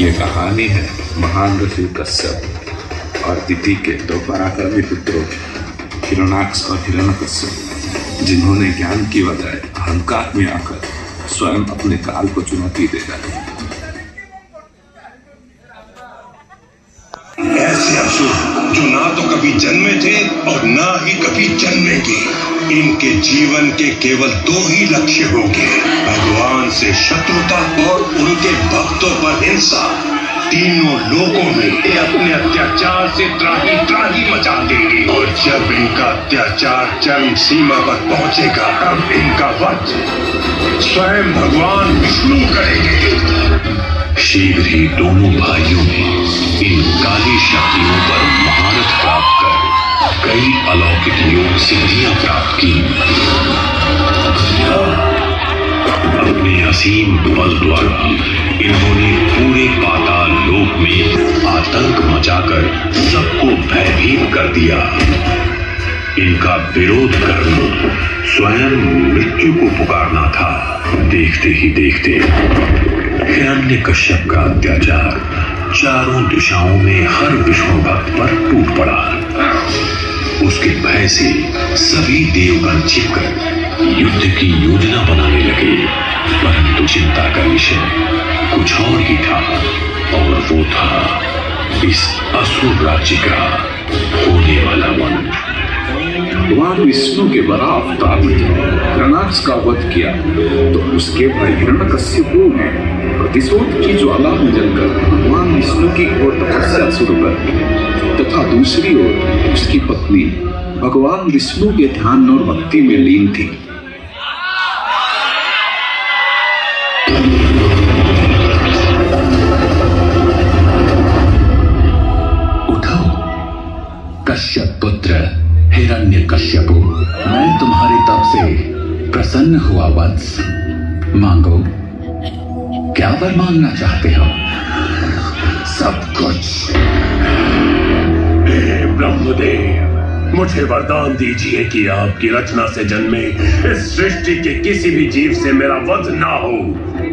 ये कहानी है महान ऋषि कश्यप और दिति के दो पराक्रमी पुत्रों हिरण्याक्ष और हिरण्यकश्यप, जिन्होंने ज्ञान की बजाय अहंकार में आकर स्वयं अपने काल को चुनौती दे डाली। ऐसे असुर जो ना तो कभी जन्मे थे और ना ही कभी जन्मेंगे, इनके जीवन के केवल दो ही लक्ष्य होंगे, भगवान से शत्रुता और उनके भक्तों पर हिंसा। तीनों लोगों में ये अपने अत्याचार से त्राही त्राही मचा देंगे और जब इनका अत्याचार चरम सीमा पर पहुंचेगा तब इनका वध स्वयं भगवान विष्णु करेंगे। शीघ्र ही दोनों भाइयों ने इन काली शक्तियों पर महारत प्राप्त कर कई अलौकिक योग सिद्धियां प्राप्त की। अपने असीम बल द्वारा इन्होंने पूरे पाताल लोक में आतंक मचाकर सबको भयभीत कर दिया। इनका विरोध करना स्वयं मृत्यु को पुकारना था। देखते ही देखते हिरण्यकश्यप का अत्याचार चारों दिशाओं में हर विष्णु भक्त पर टूट पड़ा। उसके भय से सभी देवगण छिपकर युद्ध की योजना बनाने लगे, परंतु चिंता का विषय कुछ और ही था, और वो था इस असुर राज्य का होने वाला वंश। भगवान विष्णु के बड़ा अवतार ने हिरण्याक्ष का वध किया तो उसके भाई हिरण्यकश्यप ने प्रतिशोध की ज्वाला में जलकर भगवान विष्णु की ओर तपस्या शुरू कर दी, तथा दूसरी ओर उसकी पत्नी भगवान विष्णु के ध्यान और भक्ति में लीन थी। उठो कश्यप पुत्र हिरण्यकश्यपु, मैं तुम्हारी तप से प्रसन्न हुआ वत्स। मांगो, क्या वर मांगना चाहते हो? सब कुछ। हे ब्रह्मदेव, मुझे वरदान दीजिए कि आपकी रचना से जन्मे इस सृष्टि के किसी भी जीव से मेरा वध ना हो,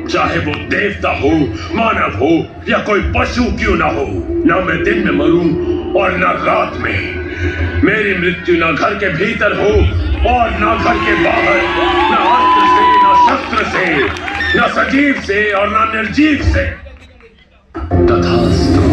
चाहे वो देवता हो, मानव हो या कोई पशु क्यों ना हो। ना मैं दिन में मरूं और ना रात में। मेरी मृत्यु ना घर के भीतर हो और ना घर के बाहर, ना अस्त्र से ना शस्त्र से, ना सजीव से और ना निर्जीव से। तथास्तु।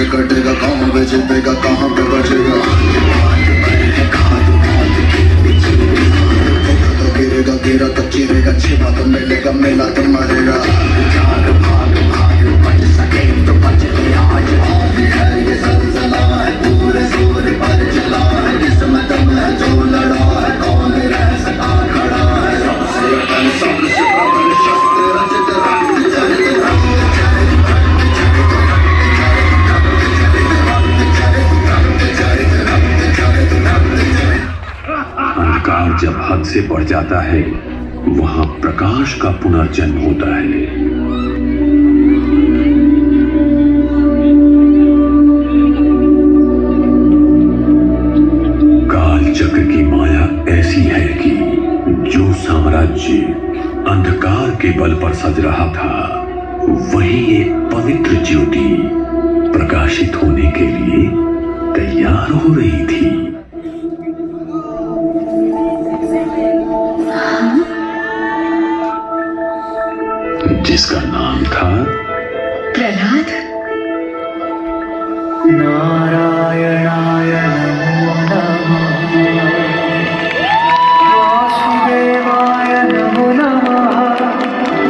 कटेगा कहाँ पे जीतेगा, कहाँ पे बचेगा। तो गिरेगा गिरा तो चिरेगा, छिपा तो मिलेगा, मिला तो मरेगा। भाग भाग भाग बच सके तो बच ले आज, है ये सलसला है पूरे सूर्य पर चला है, जिसमें दम है जो लड़ा है, कौन रह सका खड़ा है। सबसे बल सबसे प्रबल शस्त्र रचित रक्त चरित अंधकार जब हद से बढ़ जाता है वहां प्रकाश का पुनर्जन्म होता है। काल चक्र की माया ऐसी है कि जो साम्राज्य अंधकार के बल पर सज रहा था, वही एक पवित्र ज्योति प्रकाशित होने के लिए तैयार हो रही थी। जिसका नाम था प्रहलाद। नारायणाय नमो नमः, वासुदेवाय नमो नमः,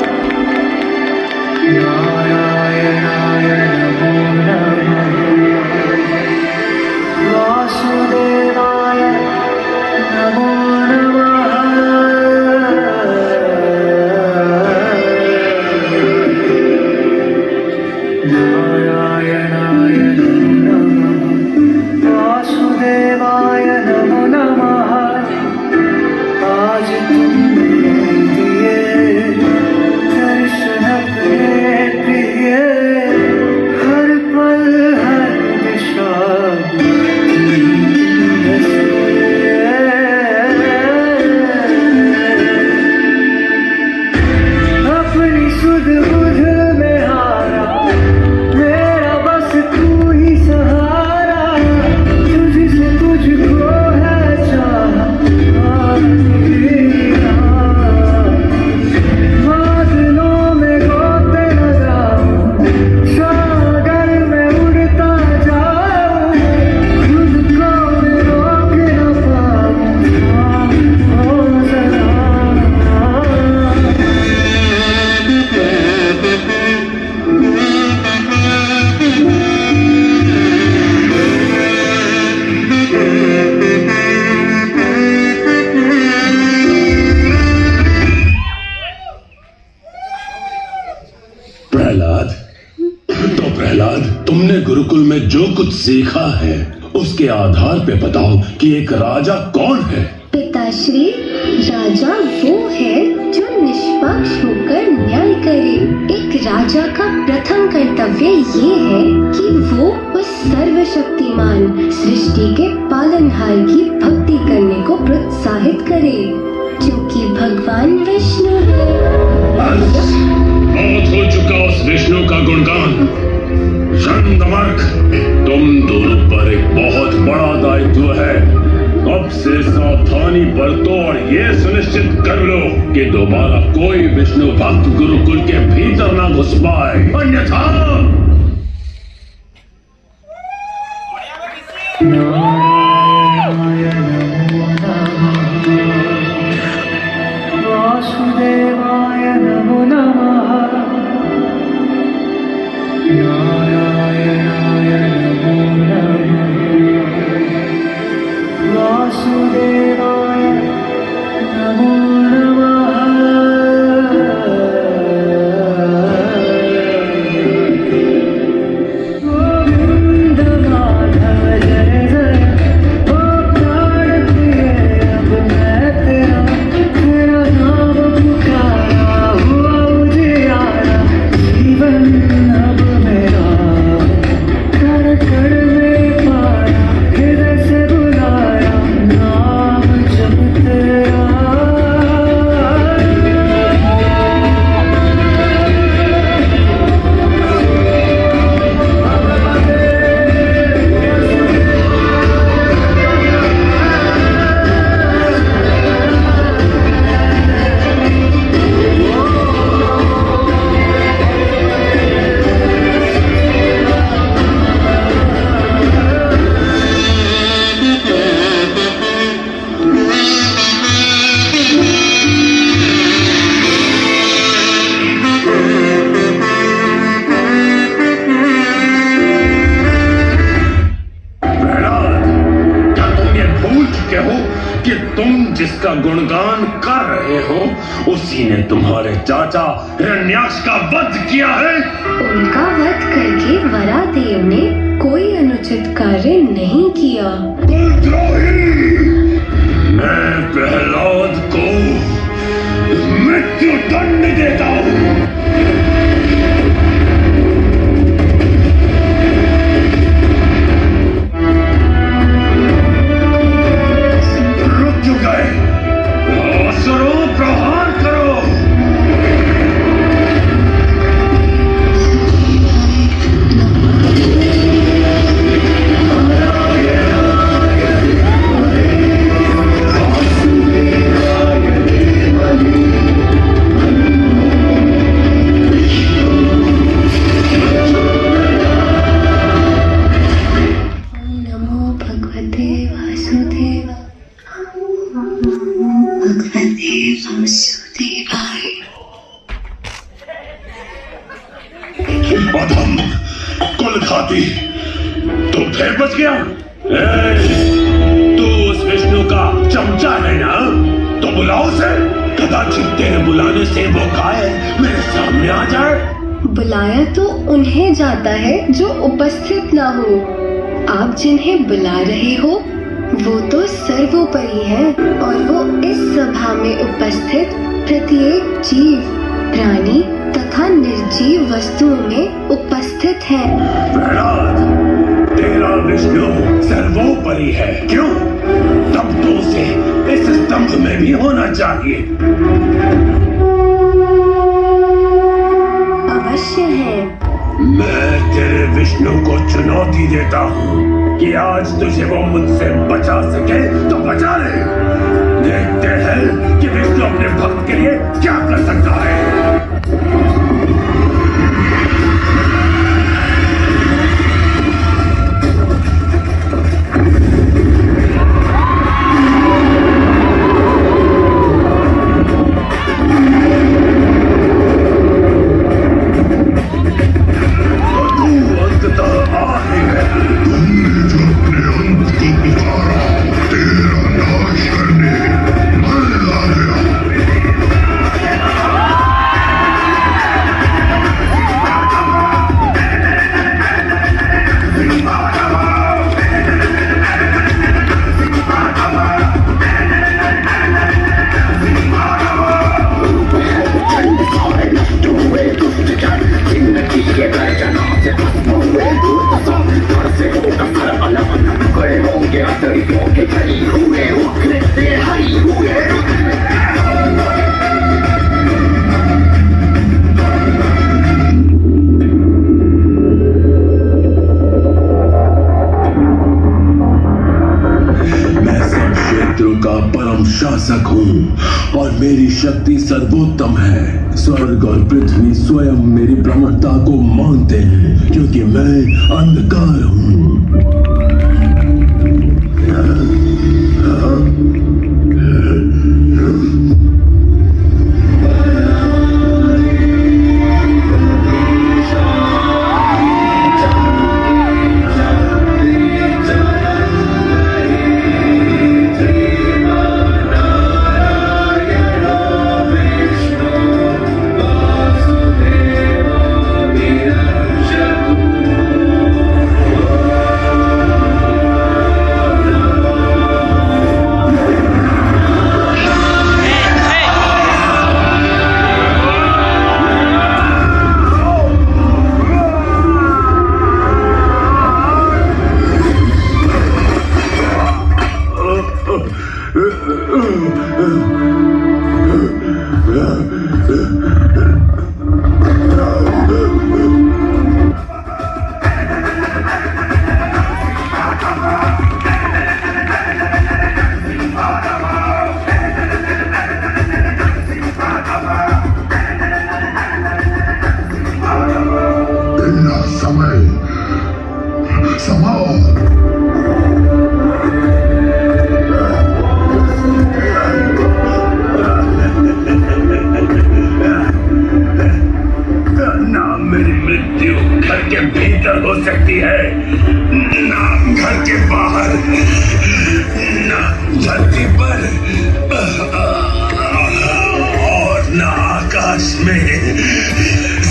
प्रहलाद, तो प्रहलाद, तुमने गुरुकुल में जो कुछ सीखा है उसके आधार पे बताओ कि एक राजा कौन है। पिताश्री, राजा वो है जो निष्पक्ष होकर न्याय करे। एक राजा का प्रथम कर्तव्य ये है कि वो उस सर्वशक्तिमान सृष्टि के पालनहार की भक्ति करने को प्रोत्साहित करे, जो कि भगवान विष्णु है। बहुत हो चुका उस विष्णु का गुणगान। शंगमर्क, तुम दोनों पर एक बहुत बड़ा दायित्व है। अब से सावधानी बरतो और ये सुनिश्चित कर लो कि दोबारा कोई विष्णु भक्त गुरुकुल के भीतर ना घुस पाए, अन्यथा वासुदेवाय नमो नमः। नारायणाय नमो नमः। वासुदेवाय नमो नमः। गोविंद माधव जय जय, ओ प्राण प्रिय अब मैं तेरा, तेरा नाम पुकारा हुआ उजियारा, जीवन अब मेरा कर कर में पाया, हृदय से बुलाया नाम जप तेरा। प्रहलाद, क्या तुम ये भूल चुके हो कि तुम जिसका गुणगान कर रहे हो उसी ने तुम्हारे चाचा हिरण्याक्ष का वध किया है। उनका वध करके वरादेव ने कोई अनुचित कार्य नहीं किया। कुलद्रोही, मैं प्रहलाद को मृत्यु दंड देता हूँ। रुक गए, असुरों प्रहार करो। नमो भगवते वासुदेव, भगवते वासुदेवाय। अधम, कुल खाती, तू फिर बच गया। तू उस विष्णु का चमचा है ना, तो बुलाओ उसे। कदाचित तेरे बुलाने से वो गायब मेरे सामने आ जाए। बुलाया तो उन्हें जाता है जो उपस्थित ना हो। आप जिन्हें बुला रहे हो वो तो सर्वोपरि है, और वो इस सभा में उपस्थित प्रत्येक जीव, प्राणी तथा निर्जीव वस्तुओं में उपस्थित है। प्रहलाद, तेरा विष्णु सर्वोपरि है, क्यों? तब तो उसे इस स्तंभ में भी होना चाहिए। अवश्य है। मैं तेरे विष्णु को चुनौती देता हूँ कि आज तुझे वो मुझसे बचा सके तो बचा ले। देखते हैं कि विष्णु अपने भक्त के लिए क्या कर सकता है। तेरा नाश करने मैं आ गया। मेरी शक्ति सर्वोत्तम है। स्वर्ग और पृथ्वी स्वयं मेरी ब्रह्मता को मानते हैं, क्योंकि मैं अंधकार हूँ।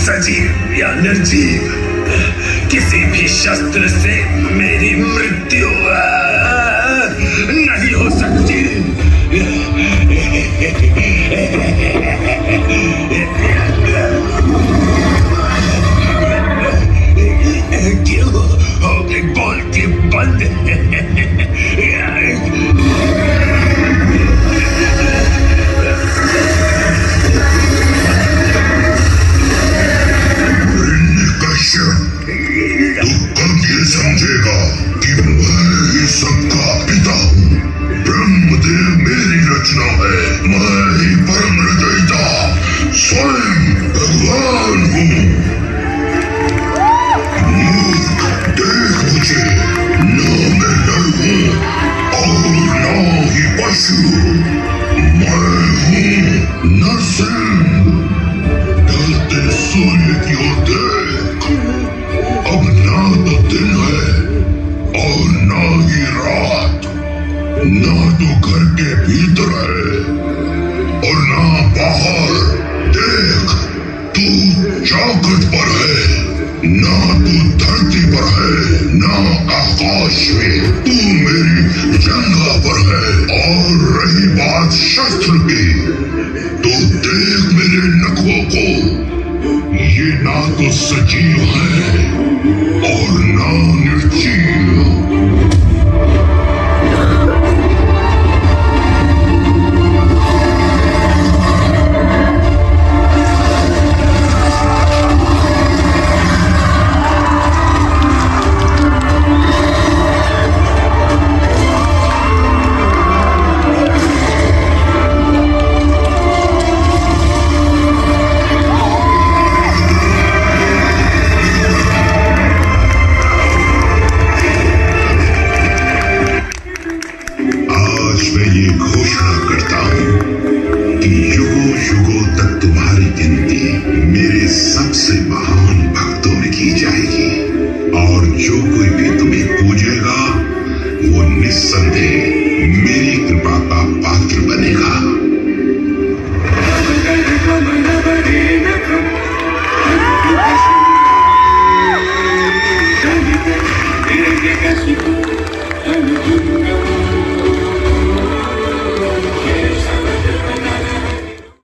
सजीव या निर्जीव, किसी भी शस्त्र से मेरी मृत्यु नहीं हो सकती। क्यों हो गई बोलती बंद? तू कब ये समझेगा कि मैं ही सबका पिता हूँ? ब्रह्मदेव मेरी रचना है, मैं ही परम रचयिता स्वयं भगवान हूँ। मूर्ख, देख मुझे, न मैं नर हूँ और न ही पशु। मैं हूँ नरसिंह। ढलते सूर्य की ओर देख, अब ना तो दिन है और ना ही रात, ना तो घर के भीतर है और ना बाहर। देख, तू चौखट पर है, ना तू धरती पर है, ना आकाश में। तू मेरी जंगा पर है। और रही बात शस्त्र की, तो देख मेरे नखों को, ये ना तो सजीव है और ना निर्जीव।